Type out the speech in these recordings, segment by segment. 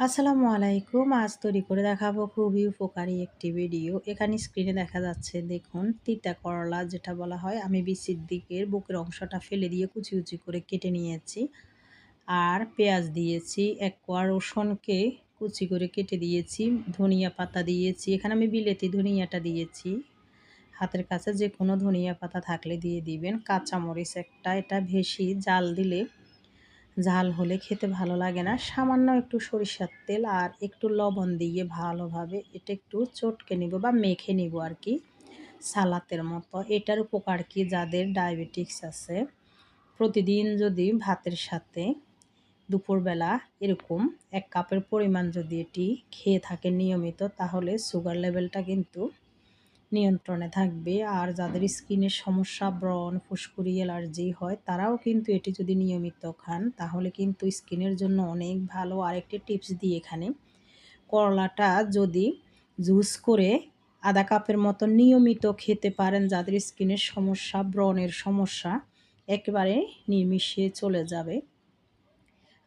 আসসালামু আলাইকুম। আজ তৈরি করে দেখাবো খুবই উপকারী একটি ভিডিও। এখানে স্ক্রিনে দেখা যাচ্ছে দেখুন তিতা করলা যেটা বলা হয়। আমি বিচির দিকের বুকের অংশটা ফেলে দিয়ে কুচি, কুচি করে কেটে নিয়েছি। আর পেঁয়াজ দিয়েছি, ১ কোয়া রসুনকে কুচি করে কেটে দিয়েছি, ধনিয়া পাতা দিয়েছি। এখানে আমি বিলেতি ধনিয়াটা দিয়েছি। হাতের কাছে যেকোনো ধনিয়া পাতা থাকলে দিয়ে দিবেন। কাঁচামরিচ একটা, এটা বেশি জাল দিলে ঝাল হলে খেতে ভালো লাগে না। সামান্য একটু সরিষার তেল আর একটু লবণ দিয়ে ভালোভাবে এটা একটু চটকে নিব বা মেখে নিব আর কি, সালাতের মতো। এটার উপকার কি, যাদের ডায়াবেটিক্স আছে প্রতিদিন যদি ভাতের সাথে দুপুরবেলা এরকম ১ কাপের পরিমাণ যদি এটি খেয়ে থাকেন নিয়মিত, তাহলে সুগার লেভেলটা কিন্তু নিয়ন্ত্রণে থাকবে। আর যাদের স্কিনের সমস্যা, ব্রণ, ফুসকুড়ি, অ্যালার্জি হয়, তারাও কিন্তু এটি যদি নিয়মিত খান তাহলে কিন্তু স্কিনের জন্য অনেক ভালো। আরেকটি টিপস দিই এখানে, করলাটা যদি জুস করে ১/২ কাপের মতো নিয়মিত খেতে পারেন, যাদের স্কিনের সমস্যা, ব্রণের সমস্যা একেবারে নিমিষে চলে যাবে।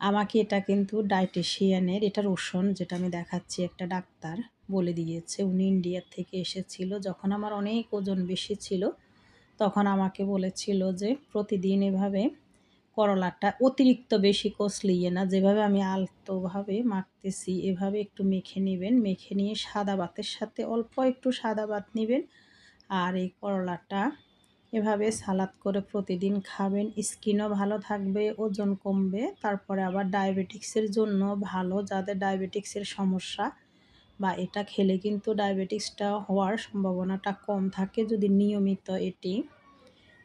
আমাকে এটা কিন্তু ডায়েটিশিয়ানের, এটা রসুন যেটা আমি দেখাচ্ছি, একটা ডাক্তার বলে দিয়েছে। উনি ইন্ডিয়ার থেকে এসেছিল। যখন আমার অনেক ওজন বেশি ছিল, তখন আমাকে বলেছিল যে প্রতিদিন এভাবে করলাটা অতিরিক্ত বেশি কষলিয়ে না, যেভাবে আমি আলতোভাবে মাখতেছি এভাবে একটু মেখে নিবেন। মেখে নিয়ে সাদা ভাতের সাথে অল্প একটু সাদা ভাত নিবেন। আর এই করলাটা এভাবে সালাদ করে প্রতিদিন খাবেন। স্কিনও ভালো থাকবে, ওজন কমবে। তারপরে আবার ডায়াবেটিক্সের জন্য ভালো, যাদের ডায়াবেটিক্সের সমস্যা বা এটা খেলে কিন্তু ডায়াবেটিক্সটা হওয়ার সম্ভাবনাটা কম থাকে যদি নিয়মিত এটি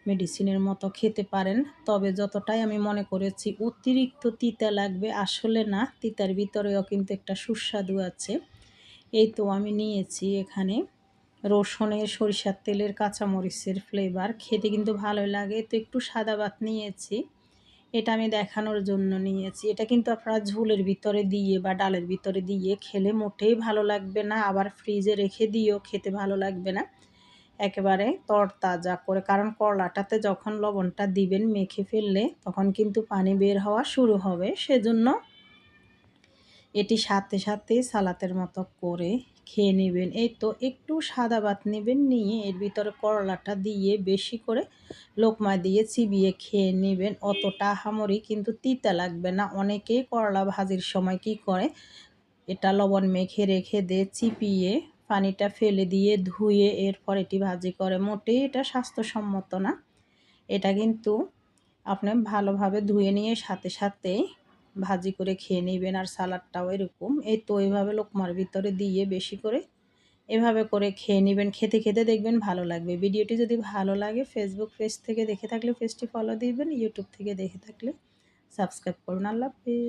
মেডিসিনের মতো খেতে পারেন। তবে যতটাই আমি মনে করেছি অতিরিক্ত তিতা লাগবে, আসলে না, তিতার ভিতরেও কিন্তু একটা সুস্বাদু আছে। এই তো আমি নিয়েছি এখানে রসুনের, সরিষার তেলের, কাঁচামরিচের ফ্লেভার খেতে কিন্তু ভালোই লাগে। তো একটু সাদা ভাত নিয়েছি। এটা আমি দেখানোর জন্য নিয়েছি। এটা কিন্তু আপনারা ঝোলের ভিতরে দিয়ে বা ডালের ভিতরে দিয়ে খেলে মোটেই ভালো লাগবে না। আবার ফ্রিজে রেখে দিয়েও খেতে ভালো লাগবে না। একেবারে তরতাজা করে, কারণ করলাটাতে যখন লবণটা দিবেন মেখে ফেললে তখন কিন্তু পানি বের হওয়া শুরু হবে। সেজন্য এটি সাথে, সাথে সালাতের মতো করে খেয়ে নেবেন। এই তো একটু সাদা ভাত নেবেন, নিয়ে এর ভিতরে করলাটা দিয়ে বেশি করে লোকমা দিয়ে চিবিয়ে খেয়ে নেবেন। অতটা আহামরি কিন্তু তিতা লাগবে না। অনেকেই করলা ভাজির সময় কি করে, এটা লবণ মেখে রেখে দিয়ে চিপিয়ে পানিটা ফেলে দিয়ে ধুয়ে এরপর এটি ভাজি করে। মোটেই এটা স্বাস্থ্যসম্মত না। এটা কিন্তু আপনি ভালোভাবে ধুয়ে নিয়ে সাথে, সাথে ভাজি করে খেয়ে নিবেন। আর সালাডটাও এরকম। এই তো এভাবে লোকমার ভিতরে দিয়ে বেশি করে এভাবে করে খেয়ে নিবেন। খেতে, খেতে দেখবেন ভালো লাগবে। ভিডিওটি যদি ভালো লাগে ফেসবুক পেজ থেকে দেখে থাকলে পেজটি ফলো দিবেন, ইউটিউব থেকে দেখে থাকলে সাবস্ক্রাইব করুন। আল্লাহ হাফেজ।